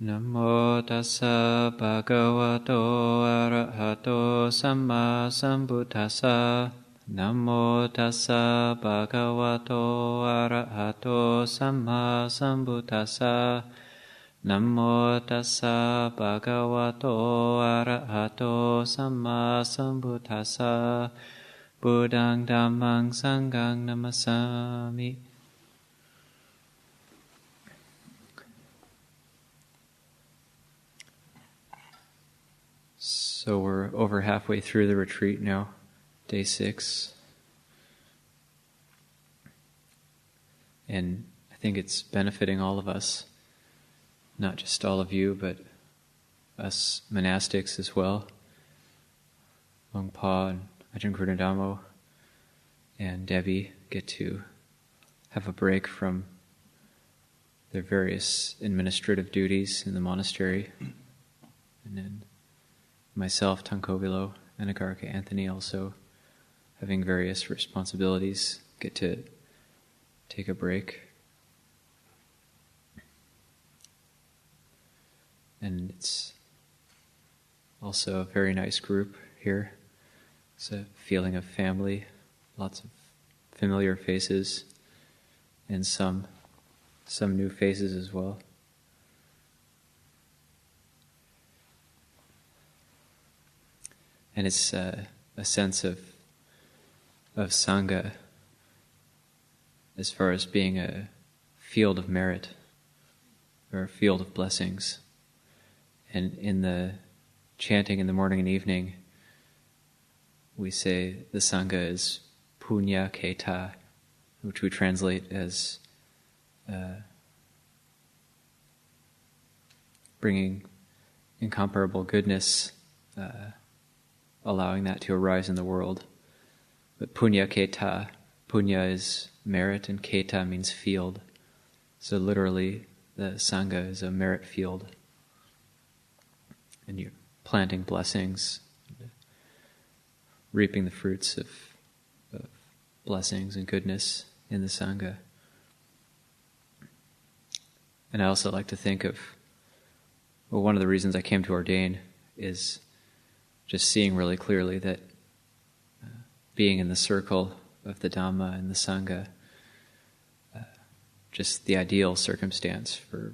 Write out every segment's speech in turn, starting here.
นะโมตัสสะภะคะวะโตอะระหะโตสัมมาสัมพุทธัสสะนะโมตัสสะภะคะวะโตอะระหะโตสัมมาสัมพุทธัสสะนะโมตัสสะภะคะวะโตอะระหะโตสัมมาสัมพุทธัสสะพุทธังธัมมังสังฆังนะมัสสามิ So we're over halfway through the retreat now, day 6. And I think it's benefiting all of us, not just all of you, but us monastics as well. Long Pa and Ajahn Ñaniko and Debbie get to have a break from their various administrative duties in the monastery. And then myself, Tankovilo, and Agarika Anthony also having various responsibilities, get to take a break. And it's also a very nice group here. It's a feeling of family, lots of familiar faces, and some new faces as well. And it's a sense of Sangha as far as being a field of merit or a field of blessings. And in the chanting in the morning and evening, we say the Sangha is punya keta, which we translate as bringing incomparable goodness, allowing that to arise in the world. But punya keta, punya is merit and keta means field. So literally the Sangha is a merit field. And you're planting blessings, reaping the fruits of blessings and goodness in the Sangha. And I also like to think of, well, one of the reasons I came to ordain is just seeing really clearly that being in the circle of the Dhamma and the Sangha, just the ideal circumstance for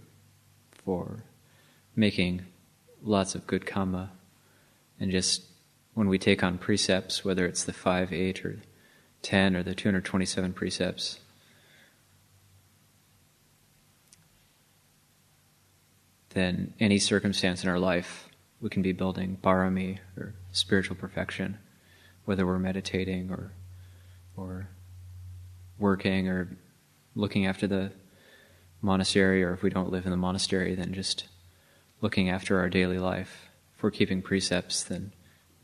making lots of good kamma. And just when we take on precepts, whether it's the 5, 8, or 10, or the 227 precepts, then any circumstance in our life, we can be building parami, or spiritual perfection, whether we're meditating or working or looking after the monastery, or if we don't live in the monastery, then just looking after our daily life. If we're keeping precepts, then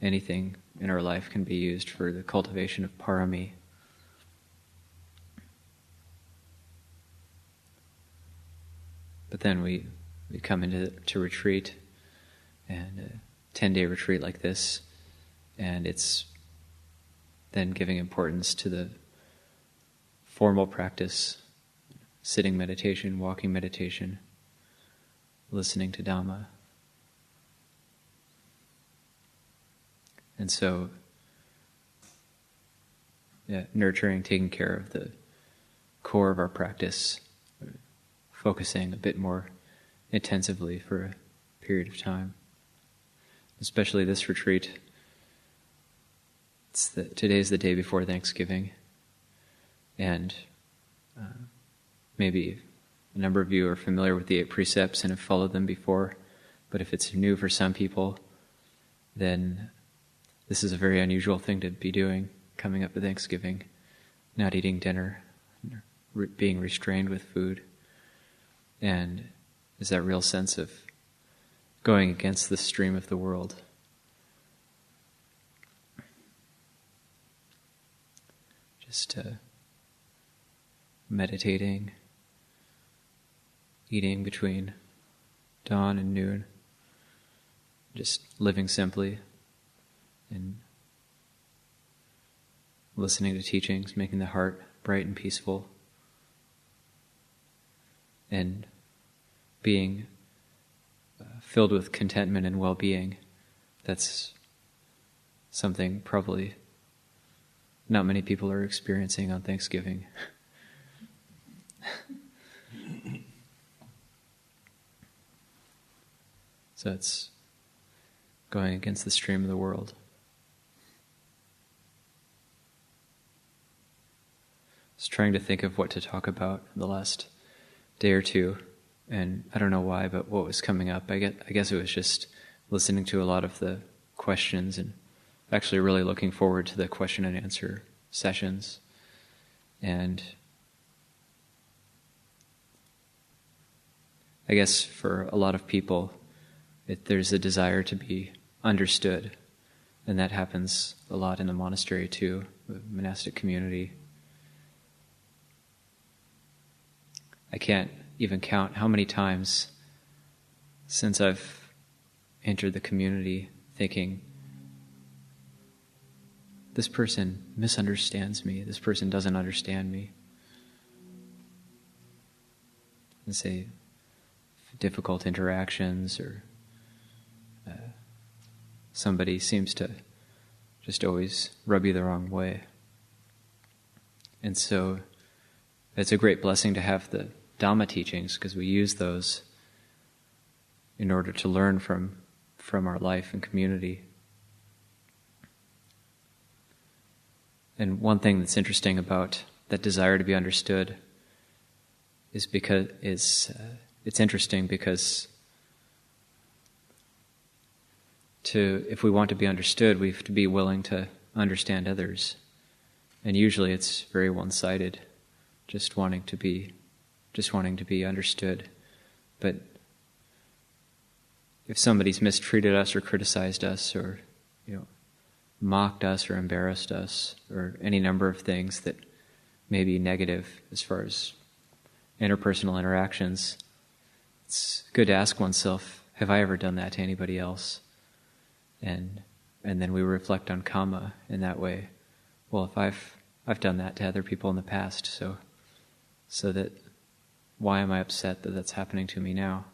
anything in our life can be used for the cultivation of parami. But then we come into retreat, and a 10-day retreat like this, and it's then giving importance to the formal practice, sitting meditation, walking meditation, listening to Dhamma. And so, nurturing, taking care of the core of our practice, focusing a bit more intensively for a period of time. Especially this retreat, today's the day before Thanksgiving, and maybe a number of you are familiar with the 8 precepts and have followed them before, but if it's new for some people, then this is a very unusual thing to be doing, coming up to Thanksgiving, not eating dinner, being restrained with food, and there's that real sense of going against the stream of the world. Just meditating, eating between dawn and noon, just living simply and listening to teachings, making the heart bright and peaceful, and being filled with contentment and well-being. That's something probably not many people are experiencing on Thanksgiving. So it's going against the stream of the world. I was trying to think of what to talk about the last day or two, and I don't know why, but what was coming up, I guess it was just listening to a lot of the questions and actually really looking forward to the question and answer sessions. And I guess for a lot of people, there's a desire to be understood, and that happens a lot in the monastery too, the monastic community. I can't even count how many times since I've entered the community thinking, this person misunderstands me, this person doesn't understand me. And say difficult interactions, or somebody seems to just always rub you the wrong way. And so it's a great blessing to have the Dhamma teachings, because we use those in order to learn from our life and community. And one thing that's interesting about that desire to be understood is because it's interesting because if we want to be understood, we have to be willing to understand others. And usually it's very one-sided, just wanting to be understood. But if somebody's mistreated us or criticized us, or mocked us or embarrassed us, or any number of things that may be negative as far as interpersonal interactions, it's good to ask oneself, have I ever done that to anybody else? And then we reflect on karma in that way. Well, if I've done that to other people in the past, so that why am I upset that that's happening to me now?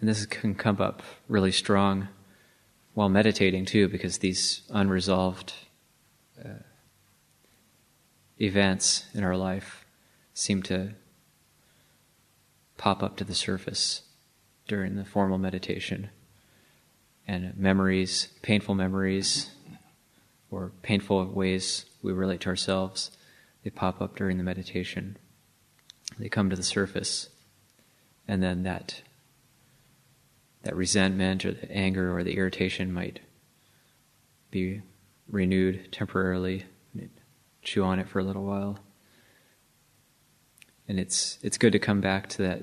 And this can come up really strong while meditating too, because these unresolved events in our life seem to pop up to the surface during the formal meditation. And memories, painful memories, or painful ways we relate to ourselves, they pop up during the meditation. They come to the surface. And then that resentment or the anger or the irritation might be renewed temporarily. Chew on it for a little while. And it's good to come back to that.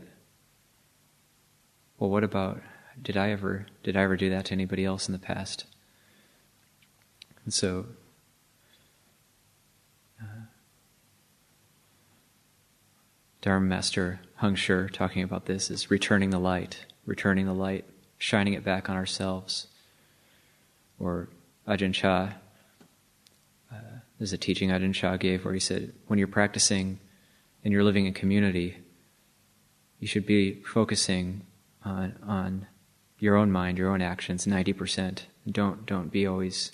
Well, what about, did I ever do that to anybody else in the past? And so Dharma Master Hung Sure, talking about this, is returning the light, shining it back on ourselves. Or Ajahn Chah, there's a teaching Ajahn Chah gave where he said, when you're practicing and you're living in community, you should be focusing on your own mind, your own actions, 90%. Don't be always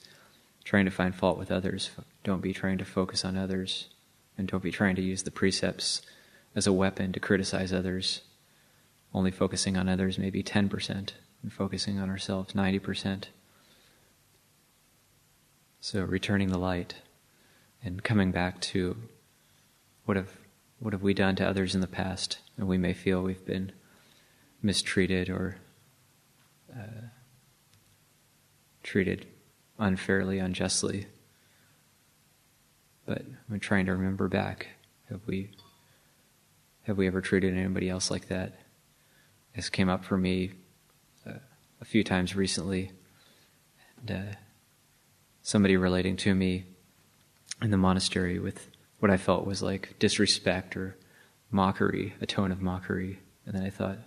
trying to find fault with others. Don't be trying to focus on others. And don't be trying to use the precepts as a weapon to criticize others. Only focusing on others maybe 10%, and focusing on ourselves 90%. So returning the light and coming back to what have we done to others in the past, and we may feel we've been mistreated or treated unfairly, unjustly. But we're trying to remember back, have we ever treated anybody else like that? This came up for me a few times recently, and somebody relating to me in the monastery with what I felt was like disrespect or mockery, a tone of mockery. And then I thought,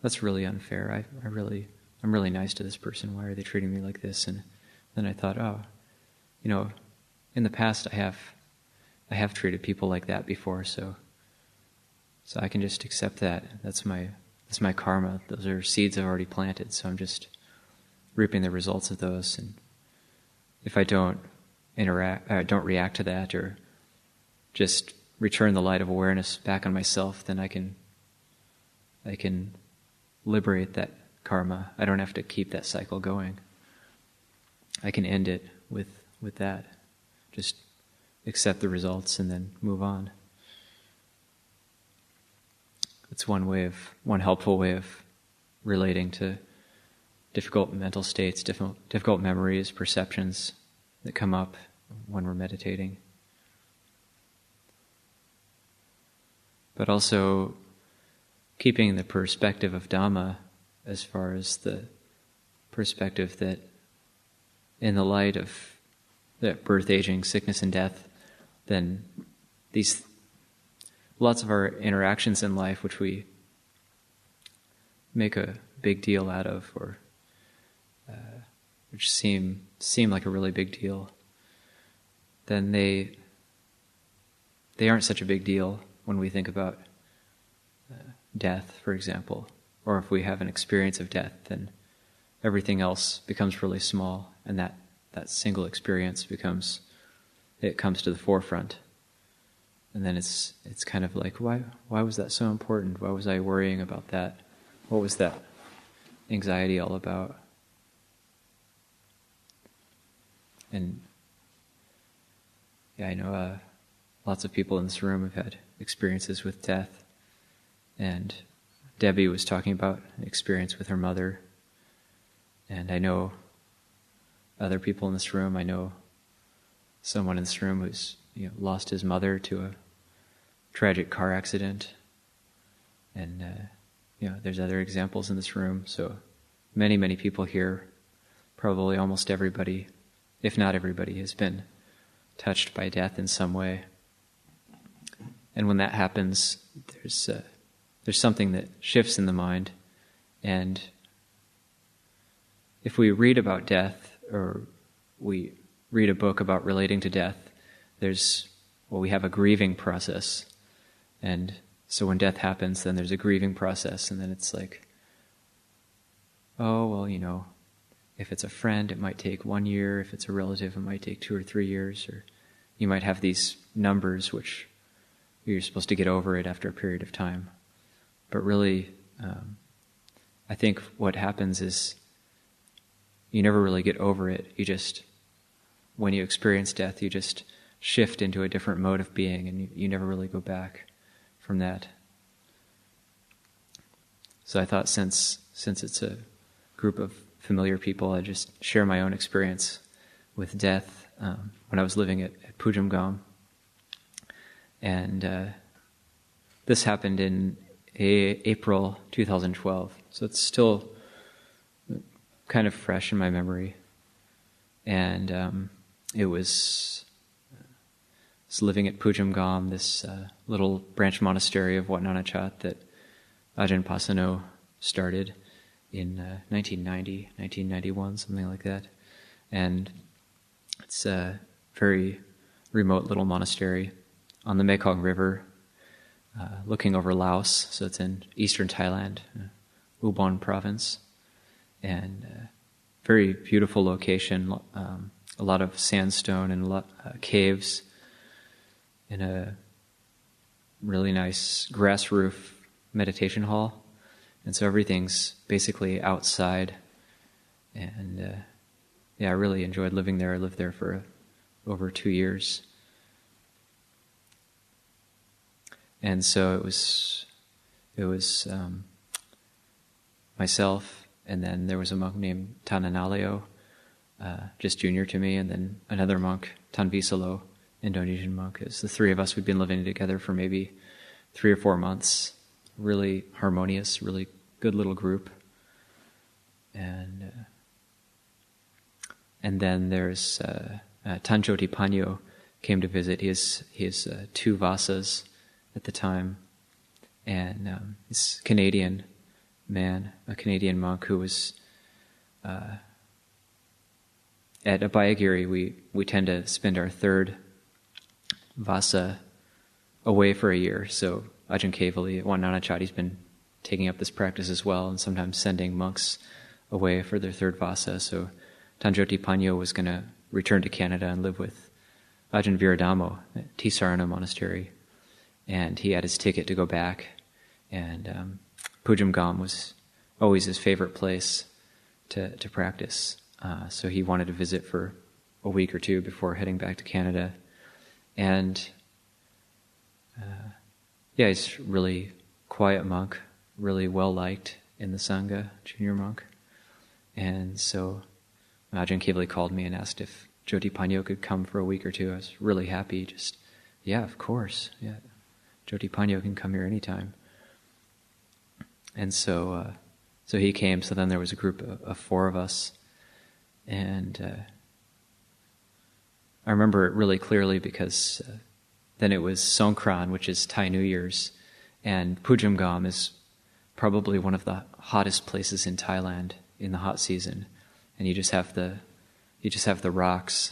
that's really unfair. I'm really nice to this person. Why are they treating me like this? And then I thought, in the past I have treated people like that before, so I can just accept that. That's my That's my karma. Those are seeds I've already planted, so I'm just reaping the results of those. And if I don't don't react to that, or just return the light of awareness back on myself, then I can liberate that karma. I don't have to keep that cycle going. I can end it with that. Just accept the results and then move on. It's one helpful way of relating to difficult mental states, difficult memories, perceptions that come up when we're meditating. But also keeping the perspective of Dhamma as far as the perspective that in the light of the birth, aging, sickness, and death, then lots of our interactions in life, which we make a big deal out of, or which seem like a really big deal, then they aren't such a big deal when we think about death, for example. Or if we have an experience of death, then everything else becomes really small, and that single experience comes to the forefront. And then it's kind of like, why was that so important? Why was I worrying about that? What was that anxiety all about? And yeah, I know lots of people in this room have had experiences with death. And Debbie was talking about an experience with her mother. And I know other people in this room. I know someone in this room who's lost his mother to a tragic car accident. And there's other examples in this room. So many people here, probably almost everybody, if not everybody, has been touched by death in some way. And when that happens, there's something that shifts in the mind. And if we read about death, or we read a book about relating to death, we have a grieving process. And so when death happens, then there's a grieving process, and then it's like, oh, well, if it's a friend, it might take 1 year. If it's a relative, it might take 2 or 3 years. Or you might have these numbers which you're supposed to get over it after a period of time. But really, I think what happens is you never really get over it. When you experience death, you just shift into a different mode of being, and you never really go back from that. So I thought since it's a group of familiar people, I'd just share my own experience with death when I was living at Pujamgam. And this happened in April 2012. So it's still kind of fresh in my memory. And it was living at Pujamgam, this little branch monastery of Wat Nanachat that Ajahn Pasano started in 1990, 1991, something like that. And it's a very remote little monastery on the Mekong River, looking over Laos. So it's in eastern Thailand, Ubon province. And very beautiful location, a lot of sandstone and caves, in a really nice grass roof meditation hall. And so everything's basically outside. And I really enjoyed living there. I lived there for over 2 years. And so it was myself, and then there was a monk named Tananaleo, just junior to me, and then another monk, Tanvisalo, Indonesian monk. It's the three of us. We'd been living together for maybe 3 or 4 months. Really harmonious, really good little group. And then there's Tanjoti Panyo came to visit. He has 2 vasas at the time, and this Canadian man, a Canadian monk who was at Abhayagiri. We tend to spend our 3rd vasa away for a year. So Ajahn Kevali at Wat Nanachat, he's been taking up this practice as well, and sometimes sending monks away for their third vasa. So Tanjoti Panyo was going to return to Canada and live with Ajahn Viradamo at Tisarana Monastery, and he had his ticket to go back. And Pujamgam was always his favorite place to practice. So he wanted to visit for a week or two before heading back to Canada. And he's a really quiet monk, really well-liked in the Sangha, junior monk. And so Ajahn Kivali called me and asked if Jyoti Panyo could come for a week or two. I was really happy, of course, yeah. Jyoti Panyo can come here anytime. And so he came, so then there was a group of 4 of us. And I remember it really clearly because then it was Songkran, which is Thai New Year's, and Pujamgam is probably one of the hottest places in Thailand in the hot season. And you just have the rocks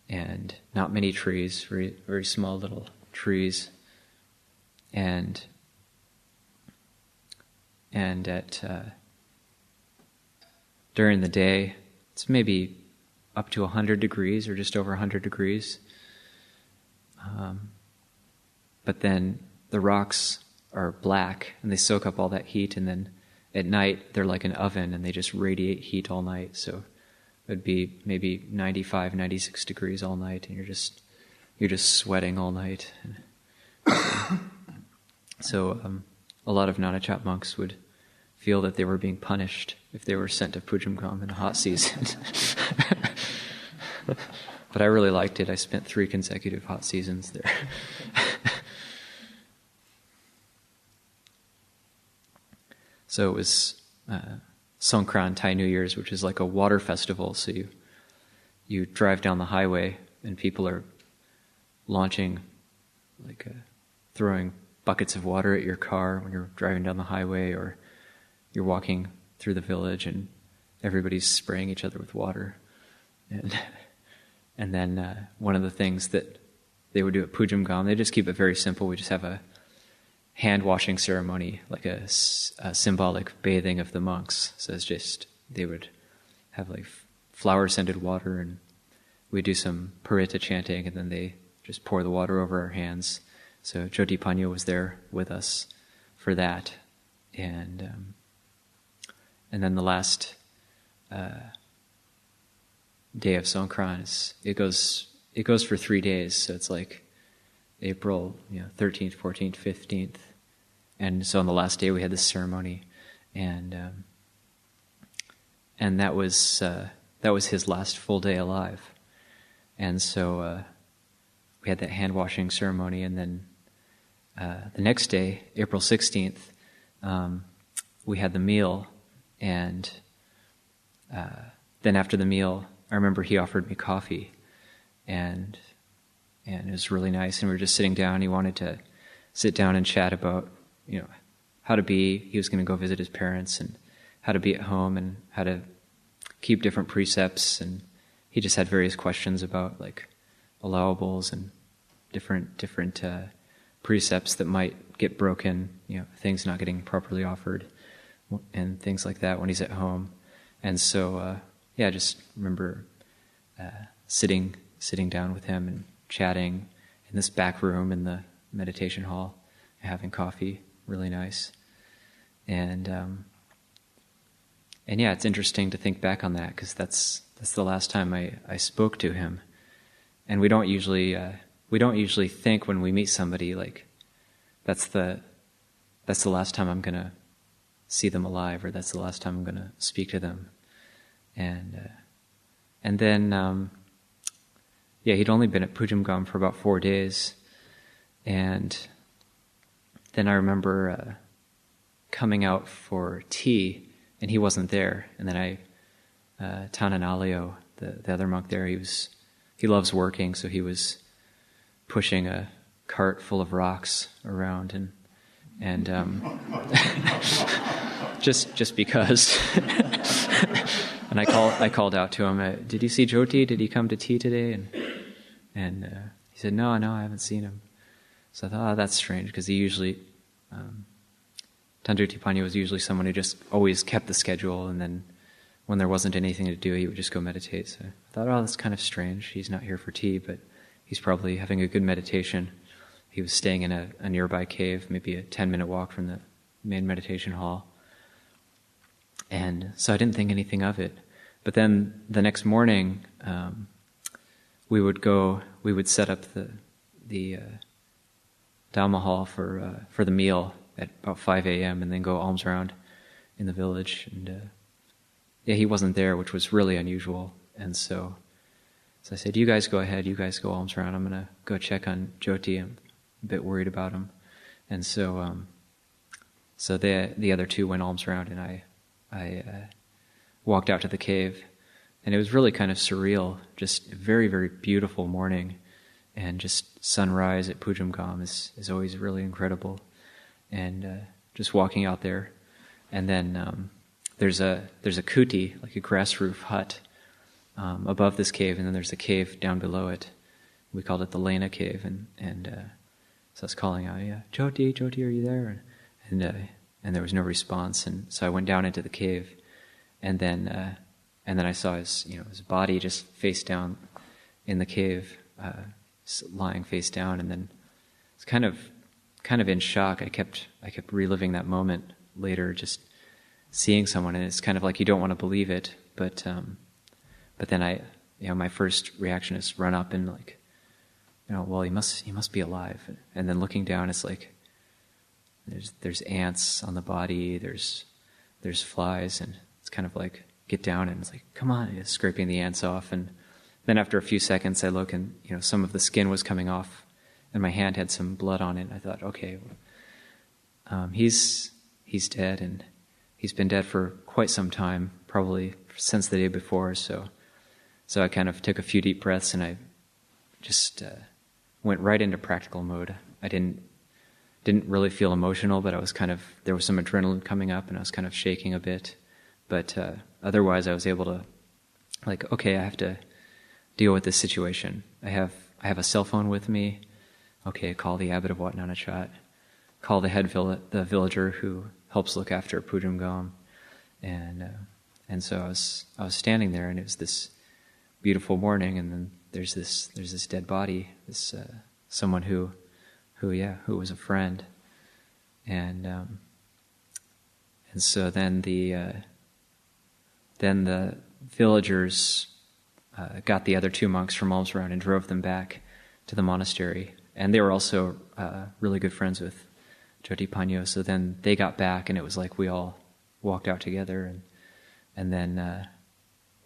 and not many trees, very, very small little trees. And during the day, it's maybe up to 100 degrees or just over 100 degrees. But then the rocks are black and they soak up all that heat, and then at night they're like an oven and they just radiate heat all night. So it would be maybe 95, 96 degrees all night, and you're just sweating all night. So a lot of Nanachat monks would feel that they were being punished if they were sent to Pujamgam in the hot season. But I really liked it. I spent 3 consecutive hot seasons there. So it was Songkran Thai New Year's, which is like a water festival. So you drive down the highway and people are launching, throwing buckets of water at your car when you're driving down the highway, or you're walking through the village and everybody's spraying each other with water. And then one of the things that they would do at Pujamgam, they just keep it very simple. We just have a hand-washing ceremony, like a symbolic bathing of the monks. So it's just, they would have flower-scented water, and we'd do some parita chanting, and then they just pour the water over our hands. So Jyoti Panyo was there with us for that. And then the last day of Songkran, it goes for 3 days. So it's like April 13th, 14th, 15th. And so on the last day we had this ceremony, and that was his last full day alive. And so we had that hand washing ceremony, and then the next day, April 16th, we had the meal, and then after the meal, I remember he offered me coffee, and it was really nice. And we were just sitting down. He wanted to sit down and chat about, how to be. He was going to go visit his parents, and how to be at home, and how to keep different precepts. And he just had various questions about allowables and different precepts that might get broken, things not getting properly offered, and things like that when he's at home. And so, I just remember sitting down with him and chatting in this back room in the meditation hall, having coffee, really nice. And it's interesting to think back on that, because that's the last time I spoke to him. And we don't usually think when we meet somebody that's the last time I'm gonna see them alive, or that's the last time I'm gonna speak to them. And then he'd only been at Pujamgam for about 4 days, and then I remember coming out for tea, and he wasn't there. And then Tananalio, the other monk there, he loves working, so he was pushing a cart full of rocks around, and just because. And I called out to him, "Did you see Jyoti? Did he come to tea today?" And he said, "No, I haven't seen him." So I thought, that's strange, because he usually Tanduti Panyo was usually someone who just always kept the schedule, and then when there wasn't anything to do, he would just go meditate. So I thought, oh, that's kind of strange. He's not here for tea, but he's probably having a good meditation. He was staying in a nearby cave, maybe a 10-minute walk from the main meditation hall. And so I didn't think anything of it. But then the next morning, we would set up the Dhamma hall for the meal at about 5 a.m. and then go alms round in the village. And he wasn't there, which was really unusual. And so I said, you guys go ahead, you guys go alms round. I'm going to go check on Jyoti. I'm a bit worried about him. And so the other two went alms round, and I walked out to the cave. And it was really kind of surreal, just a very, very beautiful morning. And just sunrise at Pujamgam is always really incredible. And just walking out there. And then there's a kuti, like a grass roof hut, above this cave, and then there's a cave down below it. We called it the Lena Cave, and so I was calling out, yeah, Jyoti, are you there? And there was no response, and so I went down into the cave, and then I saw his body just face down in the cave, lying face down, and then it's kind of in shock. I kept reliving that moment later, just seeing someone, and it's kind of like you don't want to believe it, but then my first reaction is run up and like, well, he must be alive, and then looking down, it's like there's ants on the body, there's flies, and it's kind of like, get down, and it's like, come on, it's scraping the ants off, and then after a few seconds I look, and some of the skin was coming off, and my hand had some blood on it, and I thought, okay, he's dead, and he's been dead for quite some time, probably since the day before, so I kind of took a few deep breaths, and I just went right into practical mode. I didn't really feel emotional, but there was some adrenaline coming up, and I was kind of shaking a bit. But otherwise, I was able to, like, okay, I have to deal with this situation. I have a cell phone with me. Okay, call the abbot of Wat Nanachat. Call the villager who helps look after Pujamgam. And so I was standing there, and it was this beautiful morning, and then there's this dead body, this someone who was a friend, and so then the villagers got the other two monks from alms round and drove them back to the monastery, and they were also really good friends with Jyoti Panyo. So then they got back, and it was like we all walked out together, and then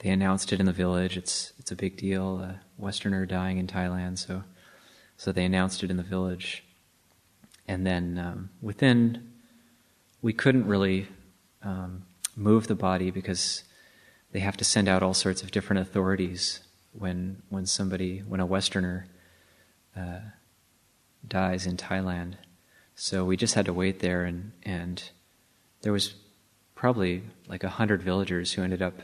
they announced it in the village. It's a big deal. A Westerner dying in Thailand, so they announced it in the village, and then we couldn't really move the body because they have to send out all sorts of different authorities when a Westerner dies in Thailand. So we just had to wait there, and there was probably like 100 villagers who ended up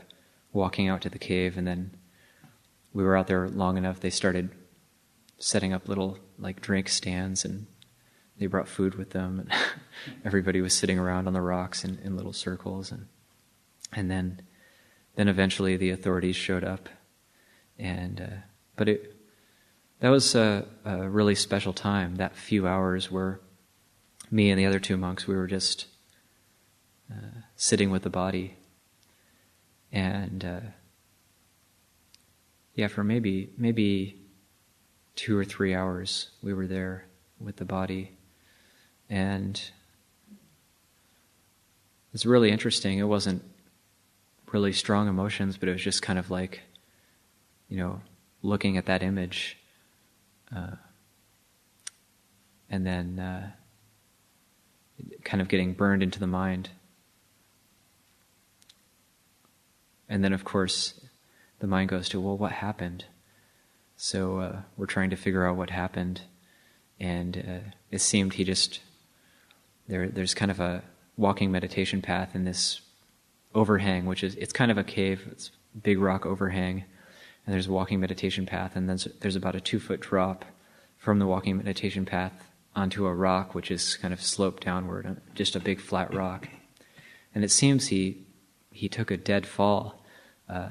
walking out to the cave, and then we were out there long enough, they started setting up little like drink stands, and they brought food with them, and everybody was sitting around on the rocks in little circles, and then eventually the authorities showed up, but that was a really special time. That few hours where me and the other two monks, we were just sitting with the body, and for maybe 2 or 3 hours we were there with the body, and it's really interesting. It wasn't really strong emotions, but it was just kind of like, looking at that image, and then kind of getting burned into the mind. And then, of course, the mind goes to, well, what happened? So we're trying to figure out what happened, and it seemed there's kind of a walking meditation path in this overhang, it's kind of a cave, it's a big rock overhang, and there's a walking meditation path, and then there's about a 2-foot drop from the walking meditation path onto a rock which is kind of sloped downward, just a big flat rock. And it seems he took a dead fall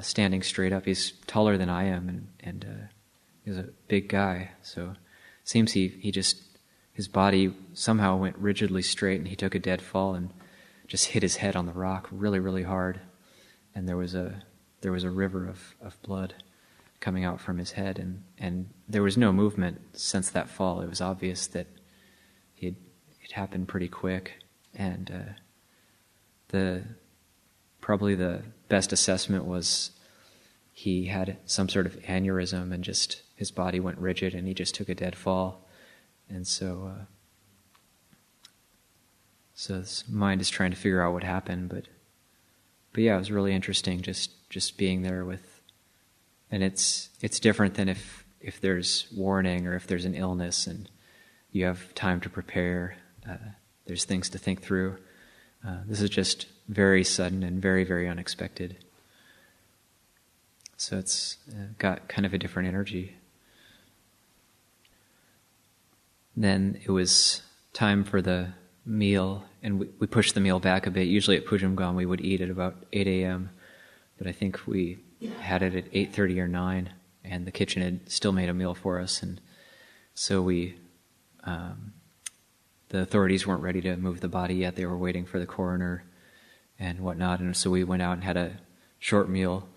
standing straight up. He's taller than I am, and he's a big guy. So it seems his body somehow went rigidly straight, and he took a dead fall and just hit his head on the rock really, really hard. And there was a river of blood coming out from his head, and there was no movement since that fall. It was obvious that it happened pretty quick, and probably the best assessment was he had some sort of aneurysm, and just his body went rigid, and he just took a dead fall. And so his mind is trying to figure out what happened, but yeah, it was really interesting just being there with. And it's different than if there's warning or if there's an illness and you have time to prepare. There's things to think through. This is just very sudden and very, very unexpected. So it's got kind of a different energy. Then it was time for the meal, and we pushed the meal back a bit. Usually at Pujamgam we would eat at about 8 a.m., but I think we had it at 8:30 or 9, and the kitchen had still made a meal for us, and so the authorities weren't ready to move the body yet. They were waiting for the coroner and whatnot, and so we went out and had a short meal,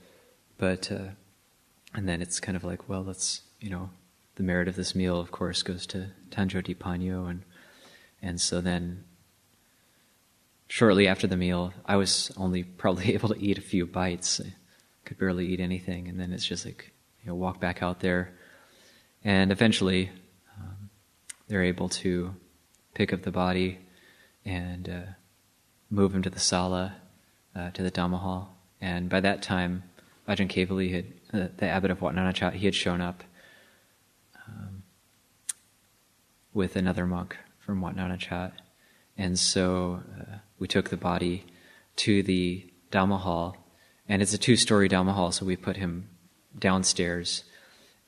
but and then it's kind of like, well, let's, the merit of this meal, of course, goes to Tanjoti Panyo, and so then shortly after the meal, I was only probably able to eat a few bites. I could barely eat anything, and then it's just like, walk back out there, and eventually they're able to pick up the body and move him to the sala, to the Dhamma hall. And by that time, Ajahn Kevali, the abbot of Wat Nanachat, he had shown up with another monk from Wat Nanachat. And so we took the body to the Dhamma hall, and it's a 2-story Dhamma hall, so we put him downstairs,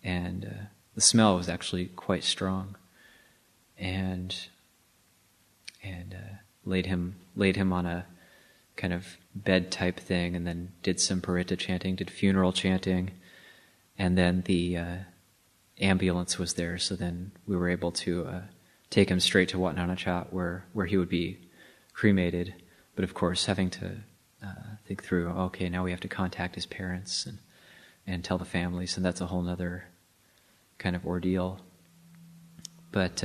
and the smell was actually quite strong, and laid him on a kind of bed type thing, and then did some paritta chanting, did funeral chanting, and then the ambulance was there, so then we were able to take him straight to Wat Nanachat, where he would be cremated. But of course, having to think through, okay, now we have to contact his parents and tell the families, and that's a whole other kind of ordeal. But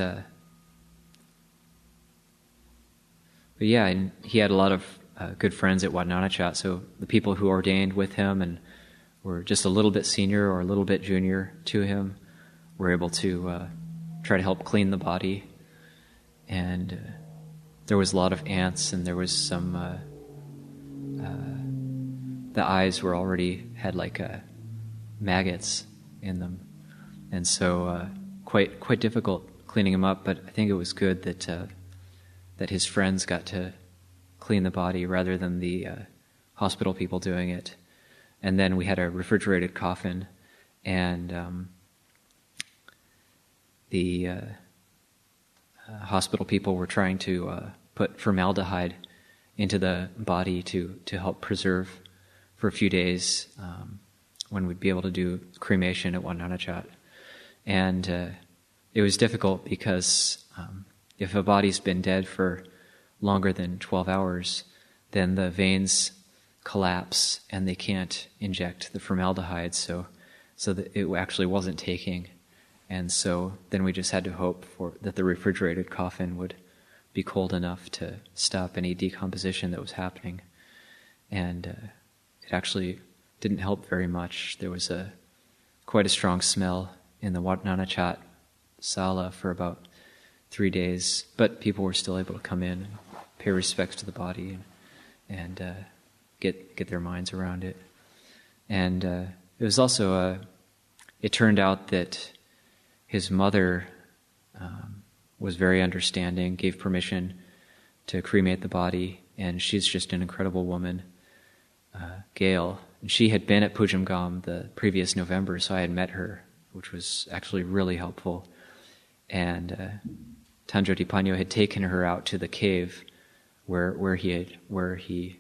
yeah, and he had a lot of good friends at Wat Nanachat, so the people who ordained with him and were just a little bit senior or a little bit junior to him were able to try to help clean the body. And there was a lot of ants, and there was some the eyes were already had like maggots in them, and so quite difficult cleaning him up. But I think it was good that his friends got to clean the body rather than the hospital people doing it. And then we had a refrigerated coffin, and the hospital people were trying to put formaldehyde into the body to help preserve for a few days when we'd be able to do cremation at Wat Nanachat. And it was difficult because if a body's been dead for longer than 12 hours, then the veins collapse and they can't inject the formaldehyde, so that it actually wasn't taking. And so then we just had to hope that the refrigerated coffin would be cold enough to stop any decomposition that was happening. And it actually didn't help very much. There was quite a strong smell in the Wat Nanachat sala for about 3 days, but people were still able to come in and pay respects to the body and get their minds around it. And it was also it turned out that his mother was very understanding, gave permission to cremate the body, and she's just an incredible woman, Gail. And she had been at Pujamgam the previous November, so I had met her, which was actually really helpful. And Tanjoti Panyo had taken her out to the cave where he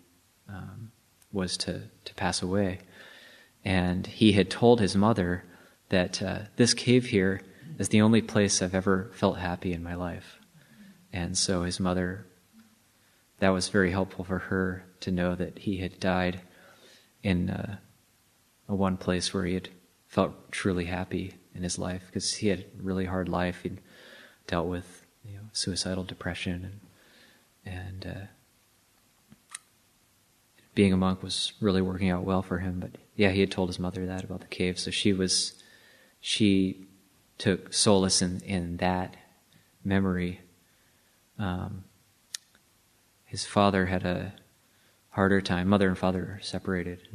was to pass away. And he had told his mother that this cave here is the only place I've ever felt happy in my life. And so his mother, that was very helpful for her to know that he had died in a one place where he had felt truly happy in his life, because he had a really hard life. He'd dealt with suicidal depression, and being a monk was really working out well for him. But yeah, he had told his mother that about the cave, so she took solace in that memory. His father had a harder time. Mother and father are separated.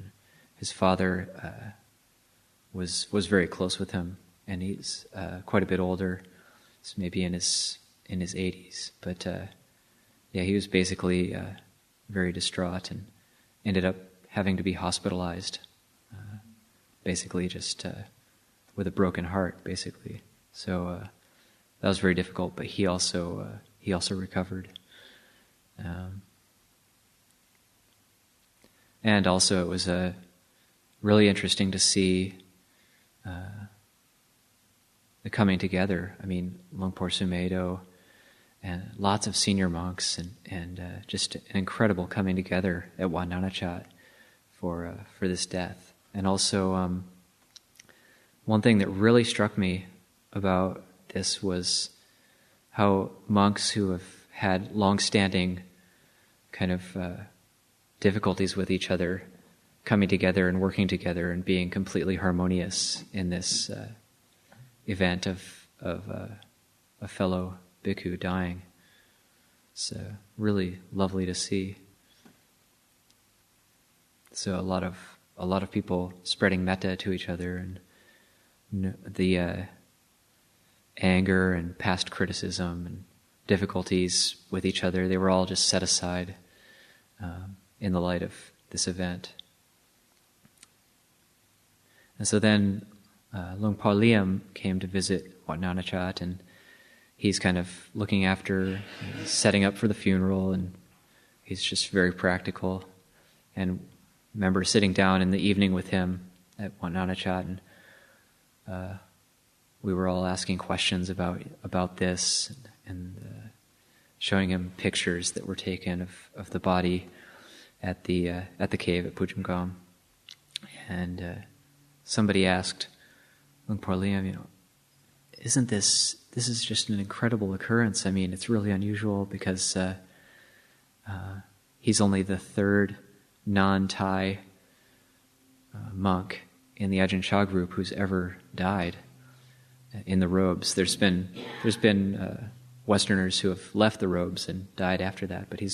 His father was very close with him, and he's quite a bit older. He's maybe in his 80s. But yeah, he was basically very distraught and ended up having to be hospitalized, basically just with a broken heart, basically. So that was very difficult. But he also recovered. And also it was really interesting to see the coming together. I mean, Longpo Sumedho and lots of senior monks and just an incredible coming together at Wat Nanachat for this death. And also one thing that really struck me about this was how monks who have had long-standing kind of difficulties with each other coming together and working together and being completely harmonious in this event of a fellow bhikkhu dying. It's really lovely to see. So a lot of people spreading metta to each other, and the anger and past criticism and difficulties with each other, they were all just set aside in the light of this event. And so then Longpo Liam came to visit Wat Nanachat, and he's kind of looking after, setting up for the funeral, and he's just very practical. And I remember sitting down in the evening with him at Wat Nanachat, and we were all asking questions about this, and showing him pictures that were taken of the body at the cave at Pujamgam. And somebody asked Longpo Liam, isn't this is just an incredible occurrence? I mean, it's really unusual because he's only the third non-Thai monk in the Ajahn Chah group who's ever died in the robes. There's been Westerners who have left the robes and died after that, but I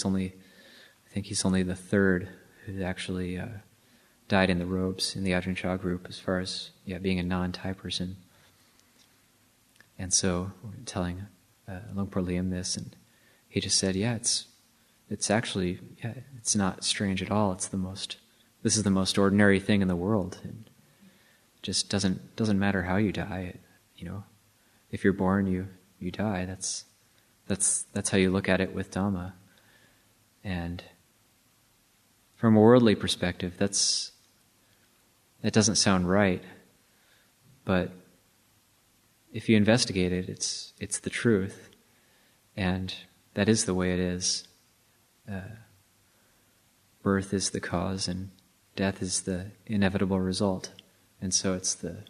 think he's only the third who actually died in the robes in the Ajahn Chah group, as far as being a non-Thai person. And so we're telling Longpo Liam this, and he just said, it's actually, it's not strange at all. This is the most ordinary thing in the world. It just doesn't matter how you die. If you're born, you die. That's how you look at it with Dhamma. And from a worldly perspective, that doesn't sound right. But if you investigate it, it's the truth, and that is the way it is. Birth is the cause, and death is the inevitable result, and so it's the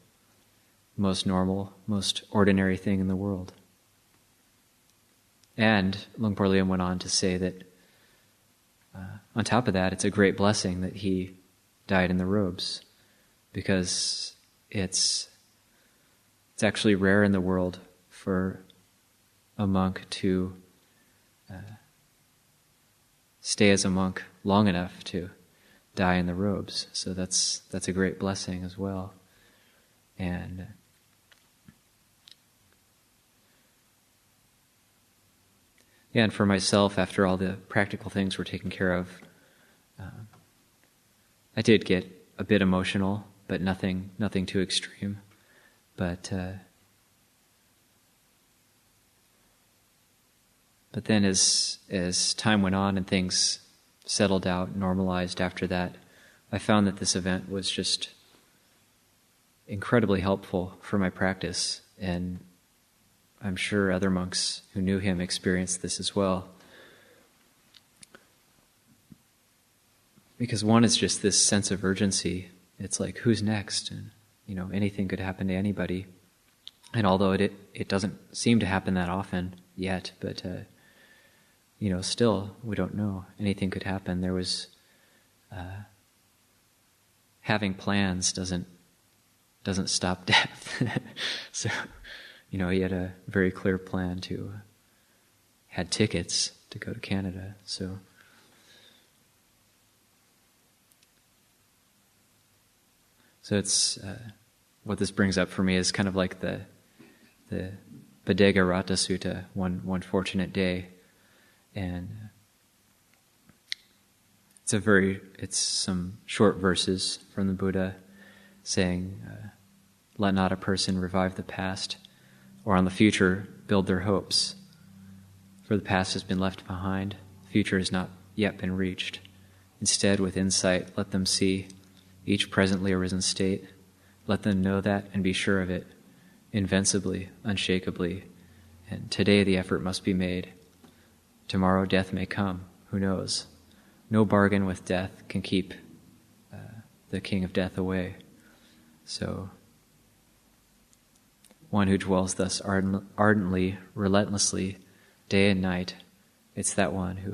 most normal, most ordinary thing in the world. And Longpo Liam went on to say that on top of that, it's a great blessing that he died in the robes, because it's actually rare in the world for a monk to stay as a monk long enough to die in the robes. So that's a great blessing as well. And and for myself, after all the practical things were taken care of, I did get a bit emotional, but nothing too extreme. But But then as time went on and things settled out, normalized after that, I found that this event was just incredibly helpful for my practice, and I'm sure other monks who knew him experienced this as well. Because one is just this sense of urgency. It's like, who's next? And, anything could happen to anybody. And although it doesn't seem to happen that often yet, but, still, we don't know. Anything could happen. There was, having plans doesn't stop death. So, he had a very clear plan had tickets to go to Canada, so. So it's, what this brings up for me is kind of like the Bodega Rata Sutta, one fortunate day. And it's some short verses from the Buddha saying, let not a person revive the past, or on the future build their hopes. For the past has been left behind, the future has not yet been reached. Instead, with insight, let them see each presently arisen state. Let them know that and be sure of it, invincibly, unshakably. And today the effort must be made. Tomorrow death may come, who knows? No bargain with death can keep the king of death away. So, one who dwells thus ardently, relentlessly, day and night, it's that one who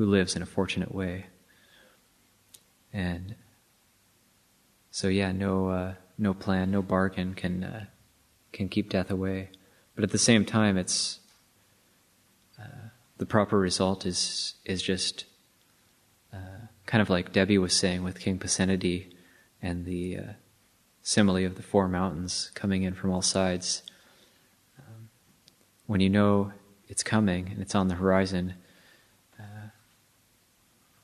lives in a fortunate way. And so, no plan, no bargain can keep death away. But at the same time, it's the proper result is just kind of like Debbie was saying with King Pasenadi and the simile of the four mountains coming in from all sides. When you know it's coming and it's on the horizon,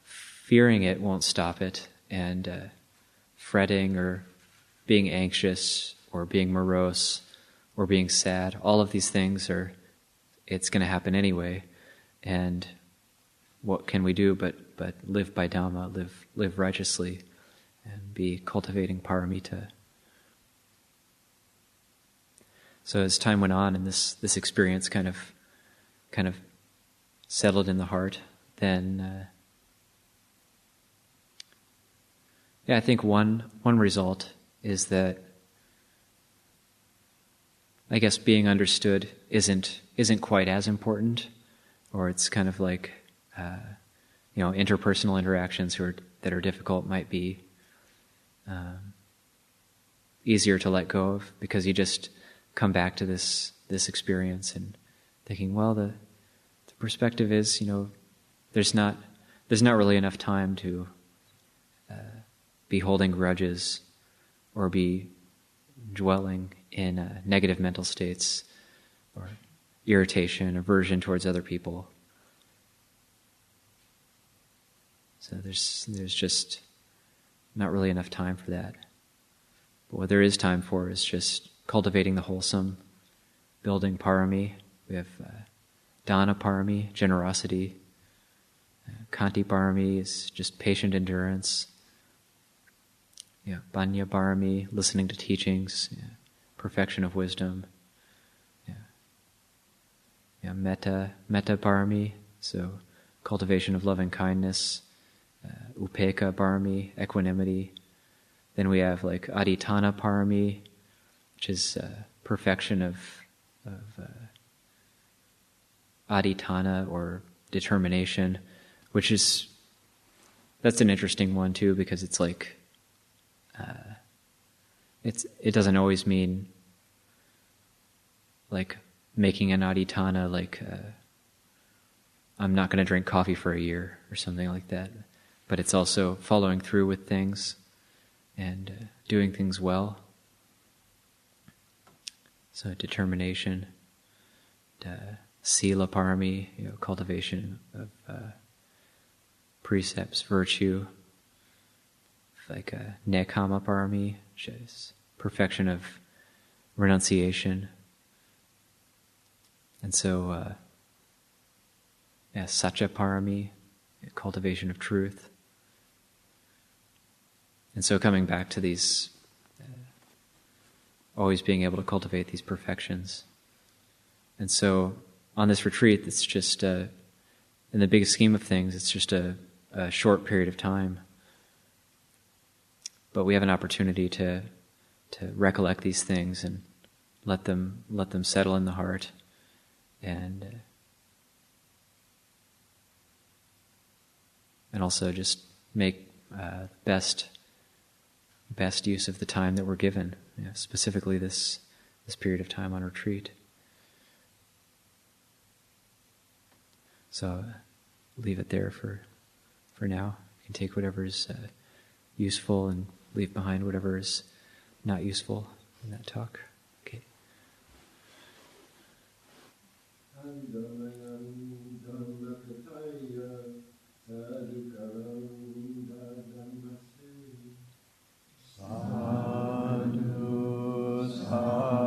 fearing it won't stop it, and fretting or being anxious or being morose or being sad, all of these things it's going to happen anyway. And what can we do but live by Dhamma, live righteously, and be cultivating paramita. So as time went on and this experience kind of settled in the heart, then I think one result is that I guess being understood isn't quite as important, or it's kind of like interpersonal interactions that are difficult might be easier to let go of, because you just come back to this experience and thinking, well, the perspective is, there's not really enough time to be holding grudges or be dwelling in negative mental states or irritation, aversion towards other people. So there's just not really enough time for that. But what there is time for is just cultivating the wholesome, building parami. We have dana parami, generosity. Kanti parami is just patient endurance. Banya parami, listening to teachings. Perfection of wisdom. Metta parami, so cultivation of loving kindness. Upekkha parami, equanimity. Then we have like aditana parami, which is perfection of aditana, or determination, that's an interesting one too, because it's like it doesn't always mean like making an aditana, like I'm not going to drink coffee for a year or something like that, but it's also following through with things and doing things well. So determination, sila parami, cultivation of precepts, virtue, like nekama parami, which is perfection of renunciation. And so, Satya Parami, cultivation of truth. And so coming back to these, always being able to cultivate these perfections. And so on this retreat, it's just, in the big scheme of things, it's just a short period of time. But we have an opportunity to recollect these things and let them settle in the heart, and also just make best use of the time that we're given, specifically this period of time on retreat. So leave it there for now. You can take whatever is useful and leave behind whatever is not useful in that talk. Okay. Sadhu, sadhu.